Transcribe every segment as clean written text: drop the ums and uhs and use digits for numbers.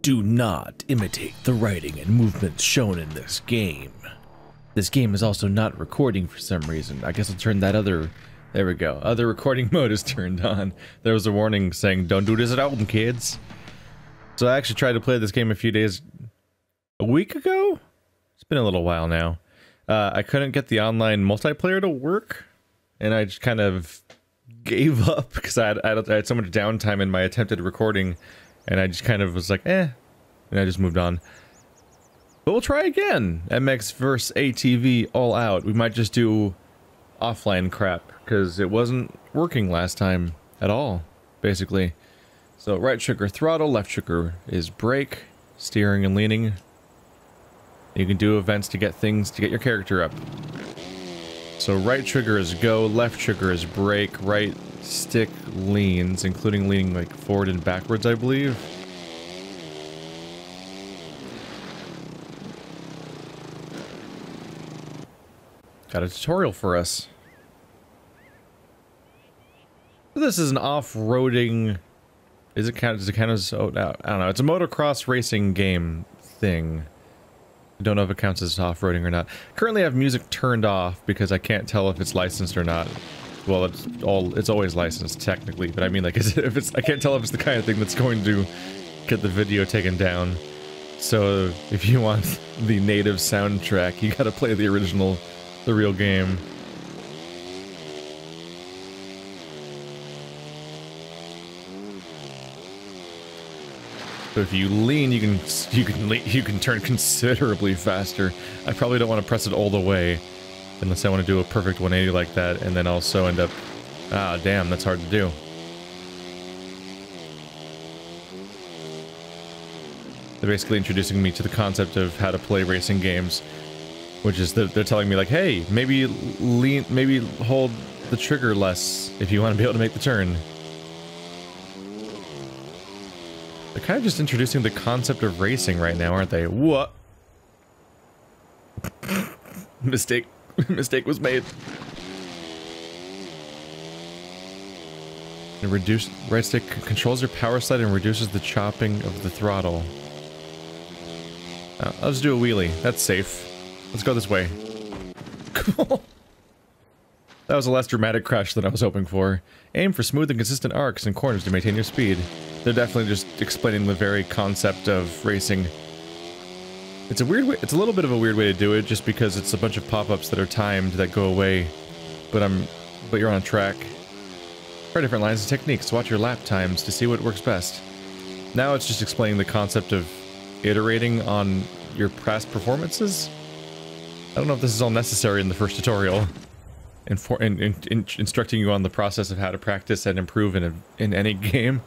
Do not imitate the writing and movements shown in this game. This game is also not recording for some reason. I guess I'll turn that other... There we go. Other recording mode is turned on. There was a warning saying, don't do this at home, kids. So I actually tried to play this game a week ago? It's been a little while now. I couldn't get the online multiplayer to work, and I just kind of gave up because I had so much downtime in my attempted recording, and I just kind of was like, eh, and I just moved on. But we'll try again. MX vs ATV All Out. We might just do offline crap, because it wasn't working last time at all, basically. So right trigger throttle, left trigger is brake, steering and leaning. You can do events to get your character up. So right trigger is go, left trigger is brake, right stick leans, including leaning like forward and backwards, I believe. Got a tutorial for us. This is an off-roading... Does it count as... Oh, no, I don't know. It's a motocross racing game thing. I don't know if it counts as off-roading or not. Currently I have music turned off because I can't tell if it's licensed or not. Well, it's always licensed technically, but I mean, like, I can't tell if it's the kind of thing that's going to get the video taken down. So if you want the native soundtrack, you gotta play the original, the real game. So if you lean, you can turn considerably faster. I probably don't want to press it all the way, unless I want to do a perfect 180 like that, and then also end up... Ah, damn, that's hard to do. They're basically introducing me to the concept of how to play racing games, which is they're telling me like, hey, maybe hold the trigger less if you want to be able to make the turn. They're kind of just introducing the concept of racing right now, aren't they? What? Mistake was made. The reduce right stick controls your power slide and reduces the chopping of the throttle. I'll just do a wheelie. That's safe. Let's go this way. Cool. That was a less dramatic crash than I was hoping for. Aim for smooth and consistent arcs and corners to maintain your speed. They're definitely just explaining the very concept of racing. It's a weird way, it's a little bit of a weird way to do it, just because it's a bunch of pop-ups that are timed that go away, but you're on a track. Try different lines and techniques. Watch your lap times to see what works best. Now it's just explaining the concept of iterating on your past performances. I don't know if this is all necessary in the first tutorial, instructing you on the process of how to practice and improve in any game.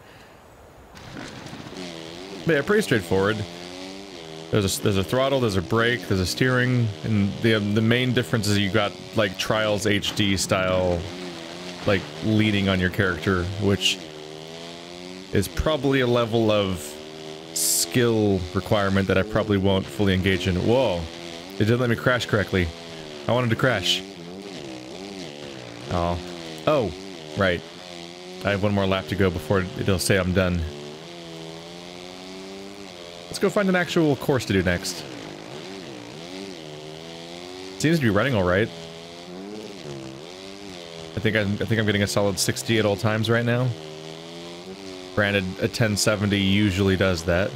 But yeah, pretty straightforward. There's a throttle, there's a brake, there's a steering, and the main difference is you got like Trials HD style, like leading on your character, which is probably a level of skill requirement that I probably won't fully engage in. Whoa, it didn't let me crash correctly. I wanted to crash. Oh, right. I have one more lap to go before it'll say I'm done. Let's go find an actual course to do next. Seems to be running all right. I think I'm getting a solid 60 at all times right now. Granted, a 1070 usually does that.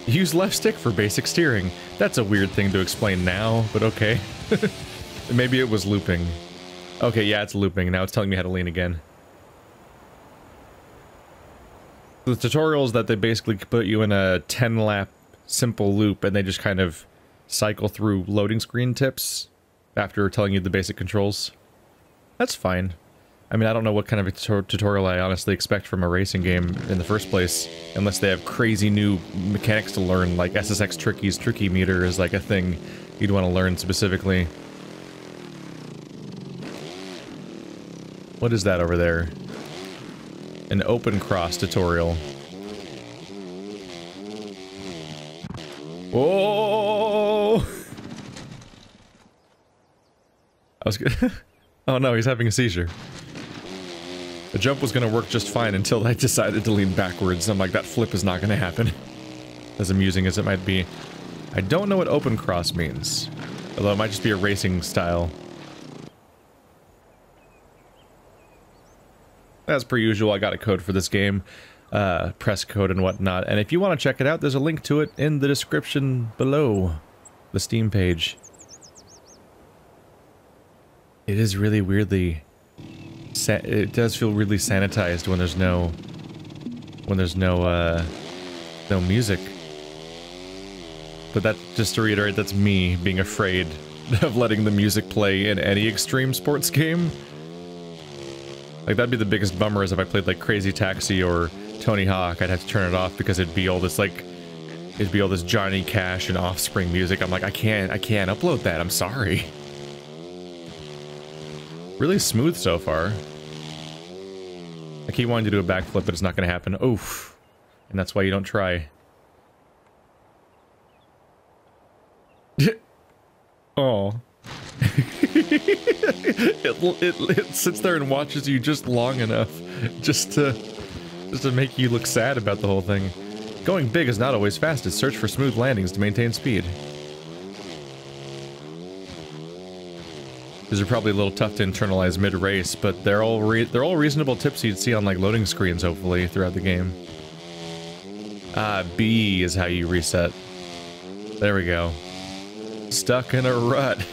Use left stick for basic steering. That's a weird thing to explain now, but okay. Maybe it was looping. Okay, yeah, it's looping. Now it's telling me how to lean again. The tutorial is that they basically put you in a 10-lap simple loop, and they just kind of cycle through loading screen tips after telling you the basic controls. That's fine. I mean, I don't know what kind of a tutorial I honestly expect from a racing game in the first place, unless they have crazy new mechanics to learn, like SSX Tricky's Tricky Meter is like a thing you'd want to learn specifically. What is that over there? An Opencross tutorial. Whoa! I was good. Oh no, he's having a seizure. jump was going to work just fine until I decided to lean backwards. I'm like, that flip is not going to happen. As amusing as it might be. I don't know what Opencross means. Although it might just be a racing style. As per usual, I got a code for this game. Press code and whatnot. And if you want to check it out, there's a link to it in the description below. The Steam page. It is really weirdly... it does feel really sanitized when there's no... no music. But that, just to reiterate, that's me being afraid of letting the music play in any extreme sports game. Like, that'd be the biggest bummer is if I played, like, Crazy Taxi or Tony Hawk, I'd have to turn it off because it'd be all this, like... it'd be all this Johnny Cash and Offspring music. I'm like, I can't upload that, I'm sorry. Really smooth so far. I keep wanting to do a backflip, but it's not gonna happen. Oof. And that's why you don't try. Oh. it sits there and watches you just long enough just to make you look sad about the whole thing. Going big is not always fastest. Search for smooth landings to maintain speed. These are probably a little tough to internalize mid-race, but they're all reasonable tips you'd see on like loading screens hopefully throughout the game. B is how you reset. There we go. Stuck in a rut,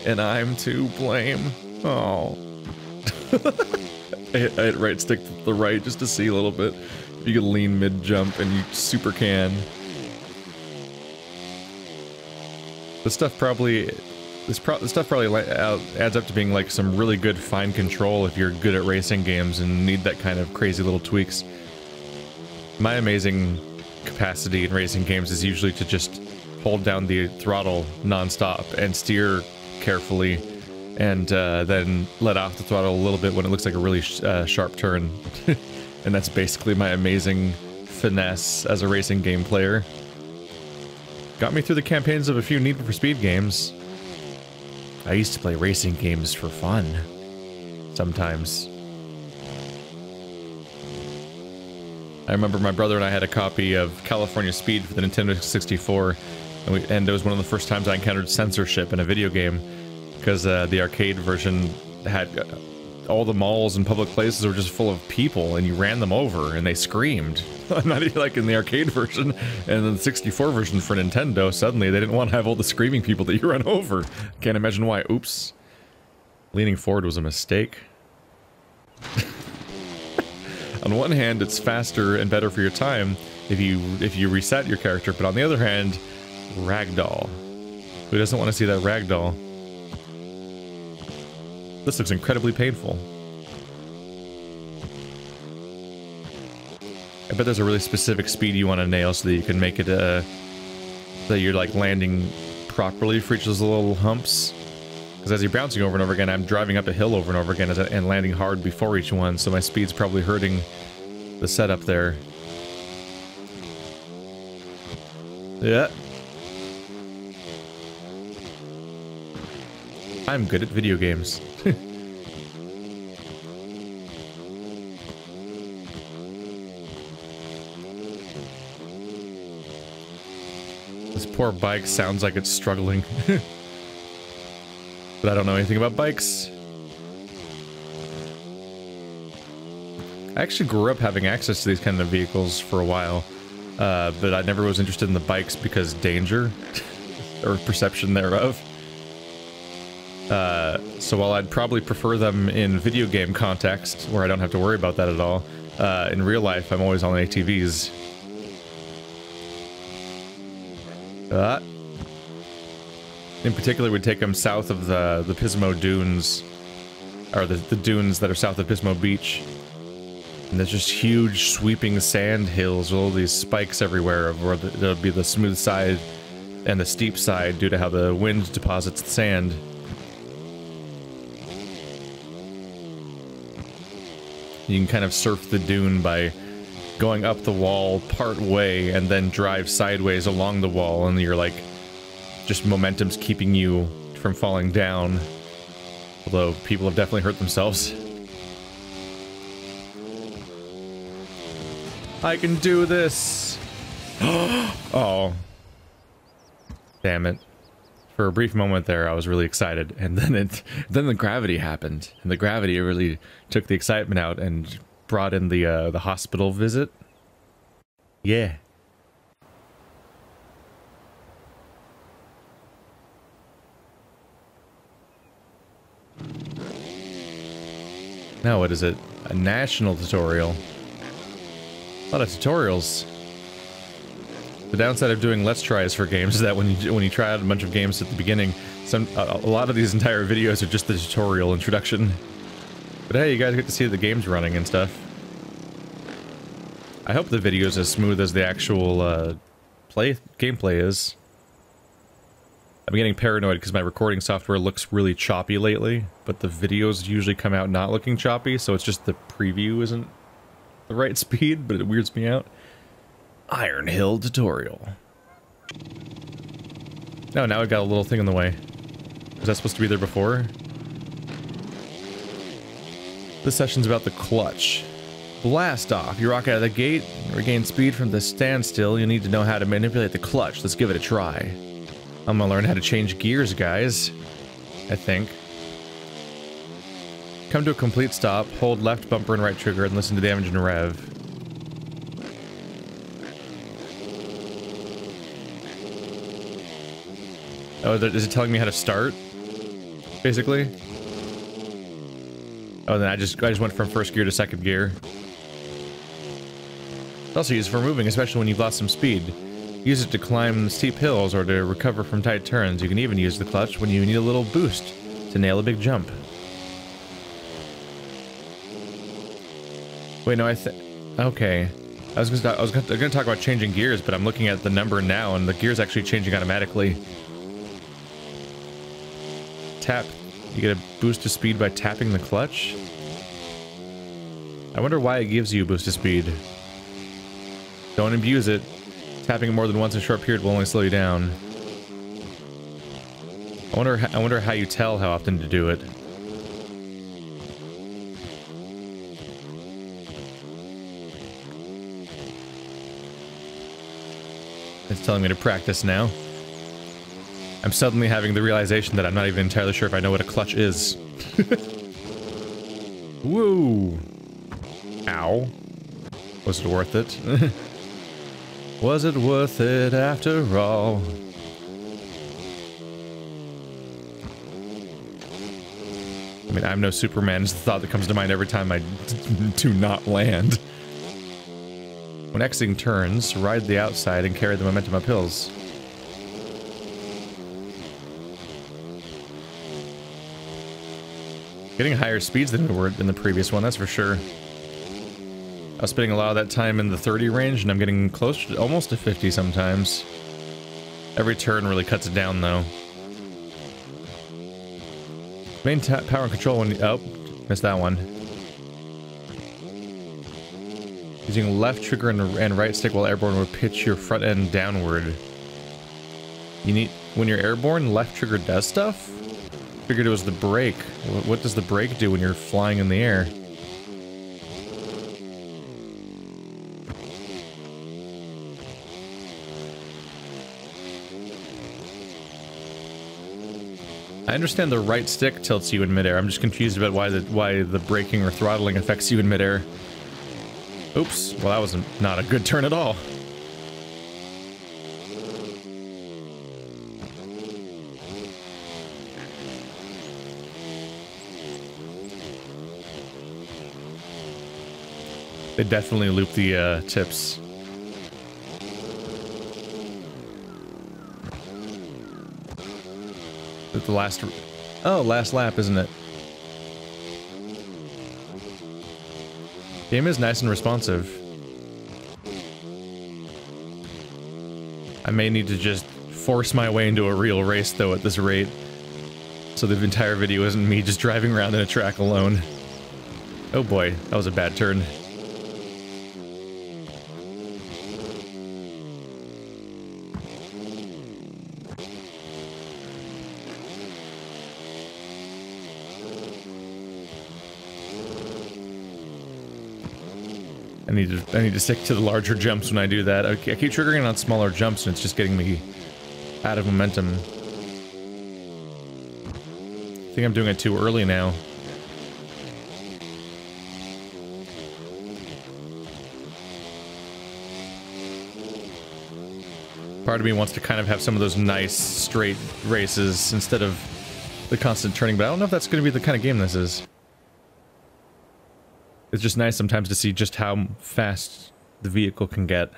and I'm to blame. Oh. I hit right stick to the right just to see a little bit. You can lean mid-jump, and you super can. This stuff probably adds up to being like some really good fine control if you're good at racing games and need that kind of crazy little tweaks. My amazing capacity in racing games is usually to just hold down the throttle non-stop and steer carefully, and then let off the throttle a little bit when it looks like a really sharp turn. And that's basically my amazing finesse as a racing game player. Got me through the campaigns of a few Need for Speed games. I used to play racing games for fun. Sometimes. I remember my brother and I had a copy of California Speed for the Nintendo 64, and it was one of the first times I encountered censorship in a video game, because the arcade version had... all the malls and public places were just full of people, and you ran them over, and they screamed. Not even like in the arcade version, and then the 64 version for Nintendo, suddenly they didn't want to have all the screaming people that you run over. Can't imagine why. Oops. Leaning forward was a mistake. On one hand, it's faster and better for your time if you reset your character, but on the other hand, ragdoll. Who doesn't want to see that ragdoll? This looks incredibly painful. I bet there's a really specific speed you want to nail so that you can make it that you're like landing properly for each of those little humps. Because as you're bouncing over and over again, I'm driving up a hill over and over again and landing hard before each one, so my speed's probably hurting the setup there. Yeah. I'm good at video games. This poor bike sounds like it's struggling. But I don't know anything about bikes. I actually grew up having access to these kind of vehicles for a while, but I never was interested in the bikes because danger, or perception thereof. So while I'd probably prefer them in video game context, where I don't have to worry about that at all, in real life I'm always on ATVs. In particular, we'd take them south of the Pismo Dunes, or the dunes that are south of Pismo Beach. And there's just huge sweeping sand hills with all these spikes everywhere, where there'll be the smooth side and the steep side due to how the wind deposits the sand. You can kind of surf the dune by going up the wall part way and then drive sideways along the wall, and you're like, just momentum's keeping you from falling down. Although people have definitely hurt themselves. I can do this. Oh. Damn it. For a brief moment there, I was really excited, and then the gravity happened, and the gravity really took the excitement out and brought in the hospital visit. Yeah. Now what is it? A national tutorial. A lot of tutorials. The downside of doing let's tries for games is that when you try out a bunch of games at the beginning, a lot of these entire videos are just the tutorial introduction. But hey, you guys get to see the games running and stuff. I hope the video is as smooth as the actual gameplay is. I'm getting paranoid because my recording software looks really choppy lately, but the videos usually come out not looking choppy, so it's just the preview isn't the right speed, but it weirds me out. Iron Hill tutorial. No, now I've got a little thing in the way. Was that supposed to be there before? This session's about the clutch. Blast off. You rock out of the gate, regain speed from the standstill. You need to know how to manipulate the clutch. Let's give it a try. I'm gonna learn how to change gears, guys. I think. Come to a complete stop, hold left bumper and right trigger, and listen to the engine rev. Oh, is it telling me how to start? Basically? Oh, then I just went from first gear to second gear. It's also used for moving, especially when you've lost some speed. Use it to climb steep hills or to recover from tight turns. You can even use the clutch when you need a little boost to nail a big jump. Wait, no, okay. I was gonna talk about changing gears, but I'm looking at the number now, and the gear's actually changing automatically. Tap. You get a boost of speed by tapping the clutch? I wonder why it gives you a boost of speed. Don't abuse it. Tapping it more than once in a short period will only slow you down. I wonder how you tell how often to do it. It's telling me to practice now. I'm suddenly having the realization that I'm not even entirely sure if I know what a clutch is. Woo! Ow. Was it worth it? Was it worth it after all? I mean, I'm no Superman. It's the thought that comes to mind every time I do not land. When exiting turns, ride the outside and carry the momentum up hills. Getting higher speeds than we were in the previous one, that's for sure. I was spending a lot of that time in the 30 range, and I'm getting close to almost to 50 sometimes. Every turn really cuts it down, though. Main power and control when you... Oh, missed that one. Using left trigger and right stick while airborne will pitch your front end downward. You need... When you're airborne, left trigger does stuff? Figured it was the brake. What does the brake do when you're flying in the air? I understand the right stick tilts you in midair. I'm just confused about why the braking or throttling affects you in midair. Oops. Well, that was not a good turn at all. They definitely loop the tips. The last... Oh, last lap, isn't it? Game is nice and responsive. I may need to just force my way into a real race, though, at this rate. So the entire video isn't me just driving around in a track alone. Oh boy, that was a bad turn. need to stick to the larger jumps when I do that. I keep triggering on smaller jumps and it's just getting me out of momentum. I think I'm doing it too early now. Part of me wants to kind of have some of those nice, straight races instead of the constant turning, but I don't know if that's going to be the kind of game this is. It's just nice sometimes to see just how fast the vehicle can get.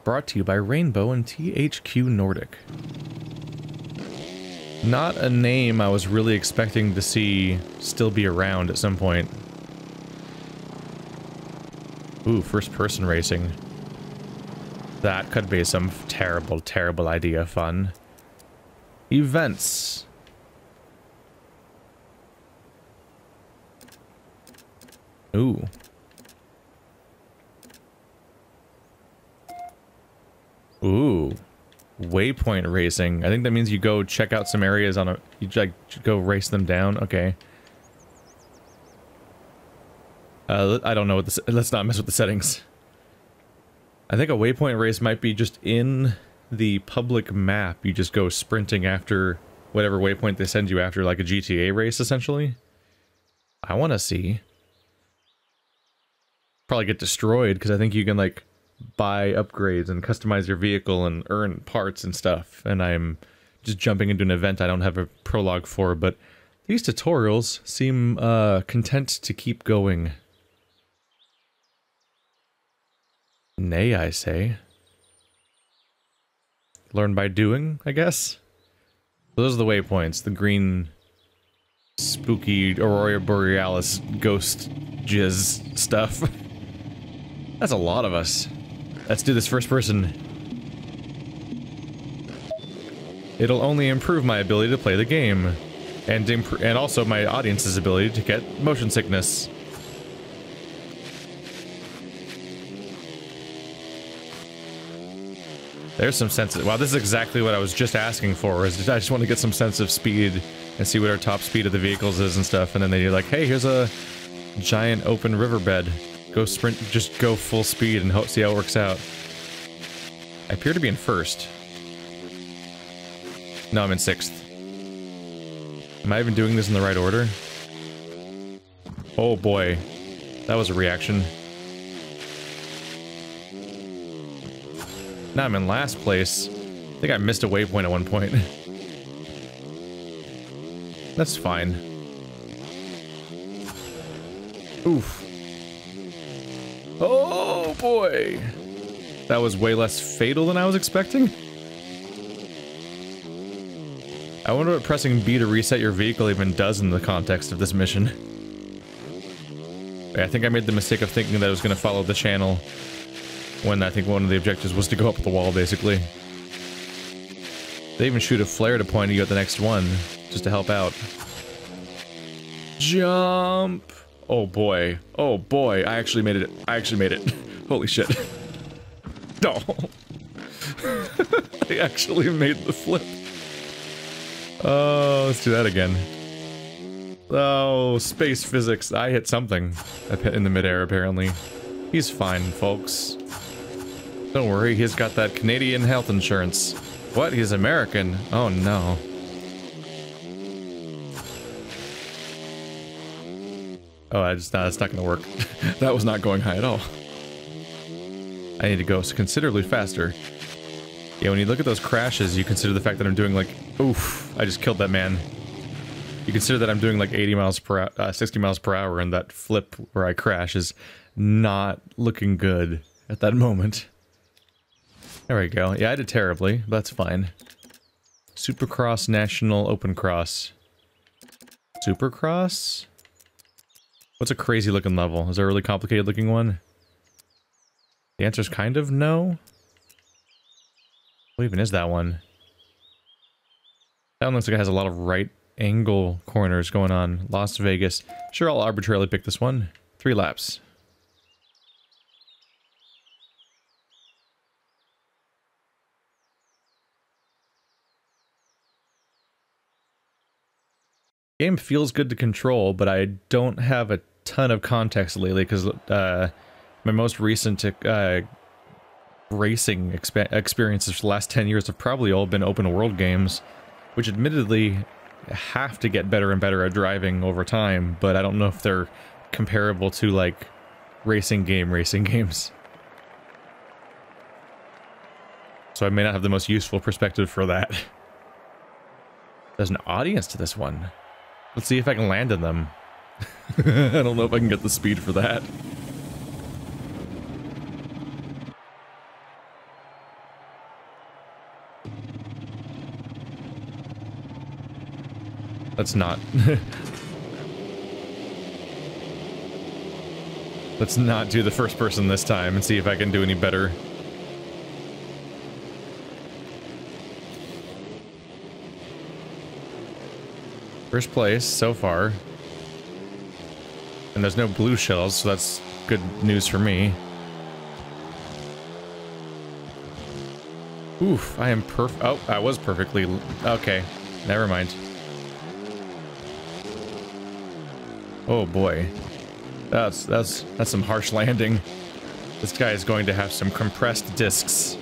Brought to you by Rainbow and THQ Nordic. Not a name I was really expecting to see still be around at some point. Ooh, first-person racing. That could be some terrible, terrible idea fun. Events. Ooh. Ooh. Waypoint racing. I think that means you go check out some areas on a... You like go race them down. Okay. I don't know what this... Let's not mess with the settings. I think a waypoint race might be just in the public map. You just go sprinting after whatever waypoint they send you after, like a GTA race, essentially. I want to see. Probably get destroyed, because I think you can, like, buy upgrades and customize your vehicle and earn parts and stuff. And I'm just jumping into an event I don't have a prologue for, but these tutorials seem content to keep going. Nay, I say. Learn by doing, I guess? Those are the waypoints. The green, spooky Aurora Borealis ghost jizz stuff. That's a lot of us. Let's do this first person. It'll only improve my ability to play the game. And also my audience's ability to get motion sickness. There's some sense of... Wow, this is exactly what I was just asking for, is I just want to get some sense of speed and see what our top speed of the vehicles is and stuff, and then they're like, hey, here's a giant open riverbed. Go sprint, just go full speed and see how it works out. I appear to be in first. No, I'm in sixth. Am I even doing this in the right order? Oh boy. That was a reaction. Now I'm in last place. I think I missed a waypoint at one point. That's fine. Oof. Oh boy! That was way less fatal than I was expecting. I wonder what pressing B to reset your vehicle even does in the context of this mission. I think I made the mistake of thinking that I was going to follow the channel when I think one of the objectives was to go up the wall, basically. They even shoot a flare to point you at the next one, just to help out. Jump! Oh boy. Oh boy, I actually made it. I actually made it. Holy shit. No. I actually made the flip. Oh, let's do that again. Oh, space physics. I hit something in the midair, apparently. He's fine, folks. Don't worry, he's got that Canadian health insurance. What? He's American? Oh no. Oh, that's not gonna work. That was not going high at all. I need to go considerably faster. Yeah, when you look at those crashes, you consider the fact that I'm doing like... Oof, I just killed that man. You consider that I'm doing like 80 miles per hour, 60 miles per hour, and that flip where I crash is not looking good at that moment. There we go. Yeah, I did terribly, but that's fine. Supercross National Opencross. Supercross? What's a crazy looking level? Is there a really complicated looking one? The answer's kind of no. What even is that one? That one looks like it has a lot of right angle corners going on. Las Vegas. Sure, I'll arbitrarily pick this one. 3 laps. Game feels good to control, but I don't have a ton of context lately because my most recent racing experiences for the last 10 years have probably all been open world games, which admittedly have to get better and better at driving over time, but I don't know if they're comparable to like racing games. So I may not have the most useful perspective for that. There's an audience to this one. Let's see if I can land in them. I don't know if I can get the speed for that. Let's not. Let's not do the first person this time and see if I can do any better. First place so far. And there's no blue shells, so that's good news for me. Oof, I am oh, I was perfectly... Okay, never mind. Oh boy. That's some harsh landing. This guy is going to have some compressed discs.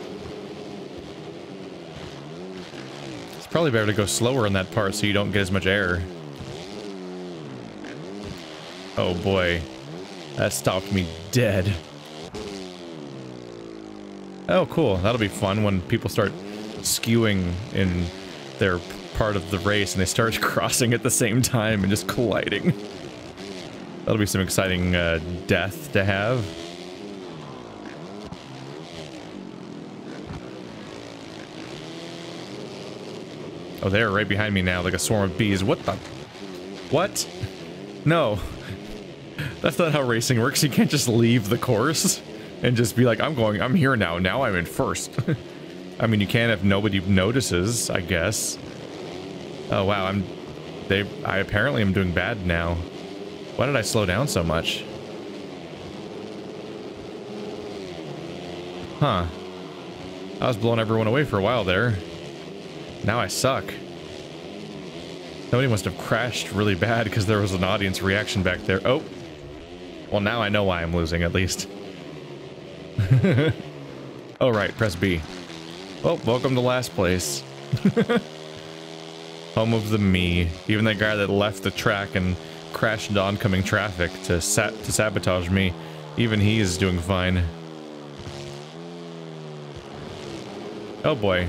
It's probably better to go slower in that part so you don't get as much air. Oh boy. That stopped me dead. Oh cool, that'll be fun when people start skewing in their part of the race and they start crossing at the same time and just colliding. That'll be some exciting death to have. Oh, they're right behind me now, like a swarm of bees. What the? What? No. That's not how racing works. You can't just leave the course and just be like, I'm here now. Now I'm in first. I mean, you can if nobody notices, I guess. Oh, wow. I apparently am doing bad now. Why did I slow down so much? Huh. I was blowing everyone away for a while there. Now I suck. Somebody must have crashed really bad because there was an audience reaction back there. Oh. Well, now I know why I'm losing, at least. Oh, right. Press B. Well, welcome to last place. Home of the me. Even that guy that left the track and crashed into oncoming traffic to sabotage me, even he is doing fine. Oh boy.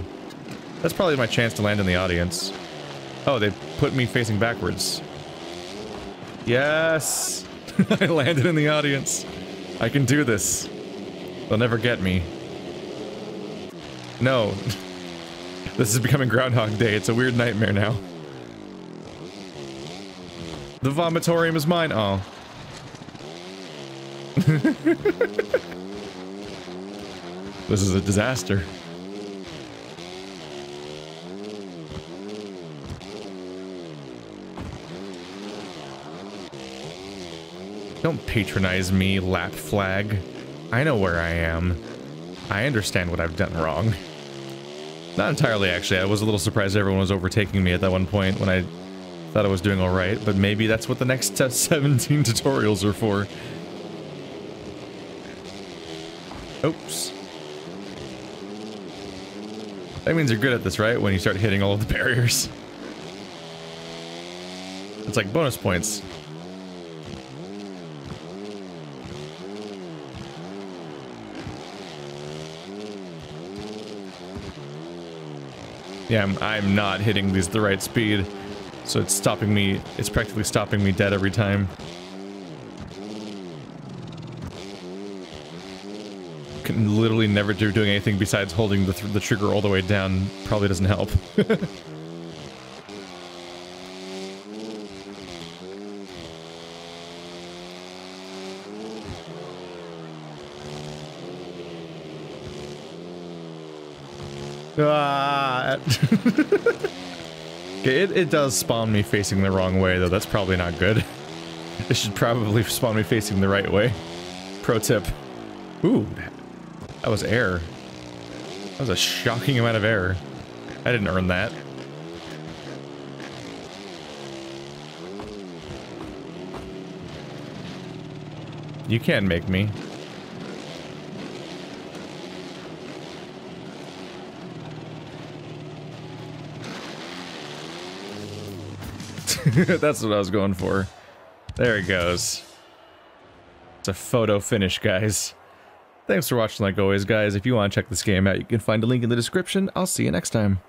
That's probably my chance to land in the audience. Oh, they put me facing backwards. Yes! I landed in the audience. I can do this. They'll never get me. No. This is becoming Groundhog Day. It's a weird nightmare now. The vomitorium is mine. Oh. This is a disaster. Don't patronize me, lap flag. I know where I am. I understand what I've done wrong. Not entirely, actually. I was a little surprised everyone was overtaking me at that one point when I thought I was doing alright, but maybe that's what the next 17 tutorials are for. Oops. That means you're good at this, right? When you start hitting all of the barriers. It's like bonus points. Yeah, I'm not hitting these the right speed, so it's stopping me. It's practically stopping me dead every time. Can literally never do doing anything besides holding the trigger all the way down. Probably doesn't help. Ah. Okay, it does spawn me facing the wrong way, though. That's probably not good. It should probably spawn me facing the right way. Pro tip. Ooh, that was air. That was a shocking amount of air. I didn't earn that. You can make me. That's what I was going for. There it goes. It's a photo finish, guys. Thanks for watching like always, guys. If you want to check this game out, you can find a link in the description. I'll see you next time.